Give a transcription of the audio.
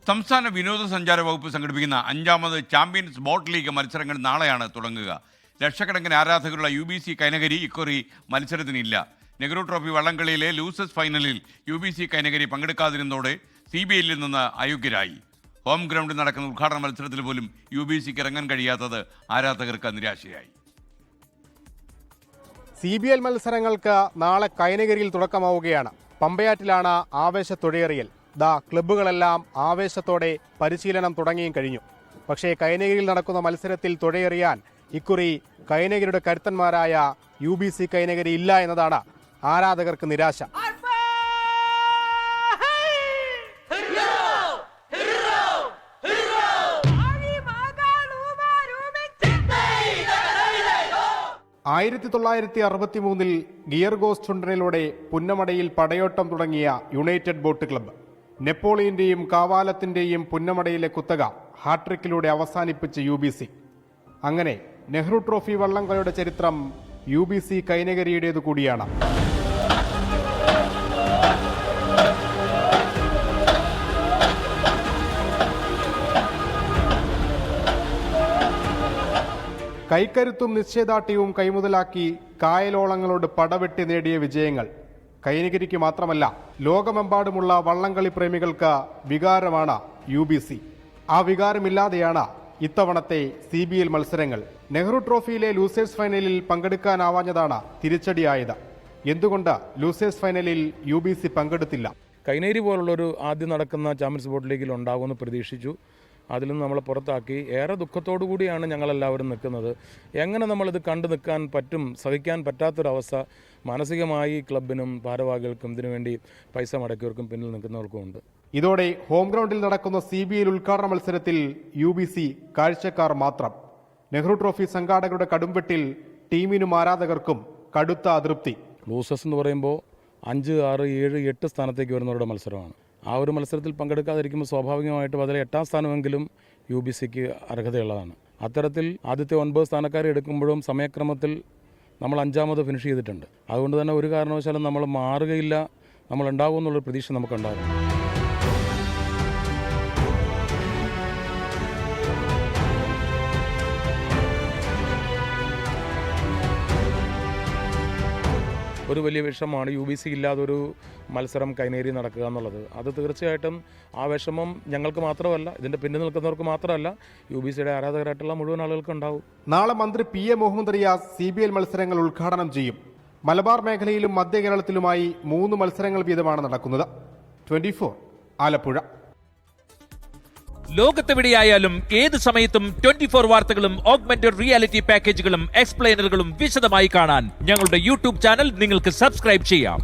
സംസ്ഥാന വിനോദസഞ്ചാര വകുപ്പ് സംഘടിപ്പിക്കുന്ന 5ാമത് ചാമ്പ്യൻസ് ബോട്ട് ലീഗ് മത്സരങ്ങൾ നാളെയാണ് തുടങ്ങുക. ലക്ഷക്കണക്കിന് ആരാധകരുള്ള UBC കൈനകരി ഇക്കുറി മത്സരത്തിനില്ല. നെഹ്റു ട്രോഫി വള്ളംകളിയിലെ ലൂസേഴ്സ് ഫൈനലിൽ UBC കൈനകരി പങ്കെടുക്കാതിരുന്നതോടെ CBLൽ നിന്ന് അയോഗ്യരായി. ഹോം ഗ്രൗണ്ടിൽ നടക്കുന്ന ഉദ്ഘാടന മത്സരത്തിൽ പോലും UBCക്ക് ഇറങ്ങാൻ കഴിയാത്തത് ആരാധകർക്ക് നിരാശയായി. CBL മത്സരങ്ങൾക്ക് നാളെ കൈനകരിയിൽ തുടക്കമാവുകയാണ്. പമ്പയാറ്റിലാണ് ആവേശത്തൊഴിയേറിയൽ. ക്ലബ്ബുകളെല്ലാം ആവേശത്തോടെ പരിശീലനം തുടങ്ങിയും കഴിഞ്ഞു. പക്ഷേ കൈനകരിയിൽ നടക്കുന്ന മത്സരത്തിൽ തുഴയെറിയാൻ ഇക്കുറി കൈനകരിയുടെ കരുത്തന്മാരായ UBC കൈനകരി ഇല്ല എന്നതാണ് ആരാധകർക്ക് നിരാശ. 1963 ഗിയർ ഗോസ് ചുണ്ടനിലൂടെ പുന്നമടയിൽ പടയോട്ടം തുടങ്ങിയ യുണൈറ്റഡ് ബോട്ട് ക്ലബ്ബ് നെപ്പോളിയന്റെയും കാവാലത്തിന്റെയും പുന്നമടയിലെ കുത്തക ഹാട്രിക്കിലൂടെ അവസാനിപ്പിച്ച് UBC. അങ്ങനെ നെഹ്റു ട്രോഫി വള്ളംകളിയുടെ ചരിത്രം UBC കൈനകരിയുടേതു കൂടിയാണ്. കൈക്കരുത്തും നിശ്ചയദാർഢ്യവും കൈമുതലാക്കി കായലോളങ്ങളോട് പടവെട്ടി നേടിയ വിജയങ്ങൾ കൈനകരിക്ക് മാത്രമല്ല ലോകമെമ്പാടുമുള്ള വള്ളംകളി പ്രേമികൾക്ക് വികാരമാണ് UBC. ആ വികാരമില്ലാതെയാണ് ഇത്തവണത്തെ CBL മത്സരങ്ങൾ. നെഹ്റു ട്രോഫിയിലെ ലൂസേഴ്സ് ഫൈനലിൽ പങ്കെടുക്കാനാവാഞ്ഞതാണ് തിരിച്ചടിയായത്. എന്തുകൊണ്ട് ലൂസേഴ്സ് ഫൈനലിൽ UBC പങ്കെടുത്തില്ല? കൈനേരി പോലുള്ളൊരു ആദ്യം നടക്കുന്ന ചാമ്പ്യൻസ് ബോട്ട് ലീഗിൽ ഉണ്ടാകുമെന്ന് പ്രതീക്ഷിച്ചു. അതിൽ നിന്ന് നമ്മളെ പുറത്താക്കി. ഏറെ ദുഃഖത്തോടു കൂടിയാണ് ഞങ്ങളെല്ലാവരും നിൽക്കുന്നത്. എങ്ങനെ നമ്മളിത് കണ്ടു നിൽക്കാൻ പറ്റും? സഹിക്കാൻ പറ്റാത്തൊരവസ്ഥ മാനസികമായി ക്ലബിനും ഭാരവാഹികൾക്കും ഇതിനുവേണ്ടി പൈസ മുടക്കിയവർക്കും പിന്നിൽ നിൽക്കുന്നവർക്കും ഉണ്ട്. ഇതോടെ ഹോം ഗ്രൗണ്ടിൽ നടക്കുന്ന CBL ഉദ്ഘാടന മത്സരത്തിൽ UBC കാഴ്ചക്കാർ മാത്രം. നെഹ്റു ട്രോഫി സംഘാടകരുടെ കടുംവെട്ടിൽ ടീമിനും ആരാധകർക്കും കടുത്ത അതൃപ്തി. ലൂസേഴ്സ് എന്ന് പറയുമ്പോൾ 5, 6, 7, 8 സ്ഥാനത്തേക്ക് വരുന്നവരുടെ മത്സരമാണ്. ആ ഒരു മത്സരത്തിൽ പങ്കെടുക്കാതിരിക്കുമ്പോൾ സ്വാഭാവികമായിട്ടും അതിലെ 8ാം സ്ഥാനമെങ്കിലും UBCക്ക് അർഹതയുള്ളതാണ്. അത്തരത്തിൽ ആദ്യത്തെ 9 സ്ഥാനക്കാരെ എടുക്കുമ്പോഴും സമയക്രമത്തിൽ നമ്മൾ 5ാമത് ഫിനിഷ് ചെയ്തിട്ടുണ്ട്. അതുകൊണ്ട് തന്നെ ഒരു കാരണവശാലും നമ്മൾ മാറുകയില്ല, നമ്മൾ ഉണ്ടാകുമെന്നുള്ളൊരു പ്രതീക്ഷ നമുക്കുണ്ടാകും. ഒരു വലിയ വിഷമമാണ് UBC ഇല്ലാതൊരു മത്സരം കൈനേരി നടക്കുക എന്നുള്ളത്. അത് തീർച്ചയായിട്ടും ആ വിഷമം ഞങ്ങൾക്ക് മാത്രമല്ല, ഇതിൻ്റെ പിന്നിൽ നിൽക്കുന്നവർക്ക് മാത്രമല്ല, UBCയുടെ ആരാധകരായിട്ടുള്ള മുഴുവൻ ആളുകൾക്കും ഉണ്ടാവും. നാളെ മന്ത്രി PA മുഹമ്മദ് റിയാസ് CBL മത്സരങ്ങൾ ഉദ്ഘാടനം ചെയ്യും. മലബാർ മേഖലയിലും മധ്യ കേരളത്തിലുമായി 3 മത്സരങ്ങൾ വീതമാണ് നടക്കുന്നത്. 24 ആലപ്പുഴ. ലോകത്തെവിടെയായാലും ഏത് സമയത്തും 24 വാർത്തകളും ഓഗ്മെന്റഡ് റിയാലിറ്റി പാക്കേജുകളും എക്സ്പ്ലെയിനറുകളും വിശദമായി കാണാൻ ഞങ്ങളുടെ YouTube ചാനൽ നിങ്ങൾക്ക് സബ്സ്ക്രൈബ് ചെയ്യാം.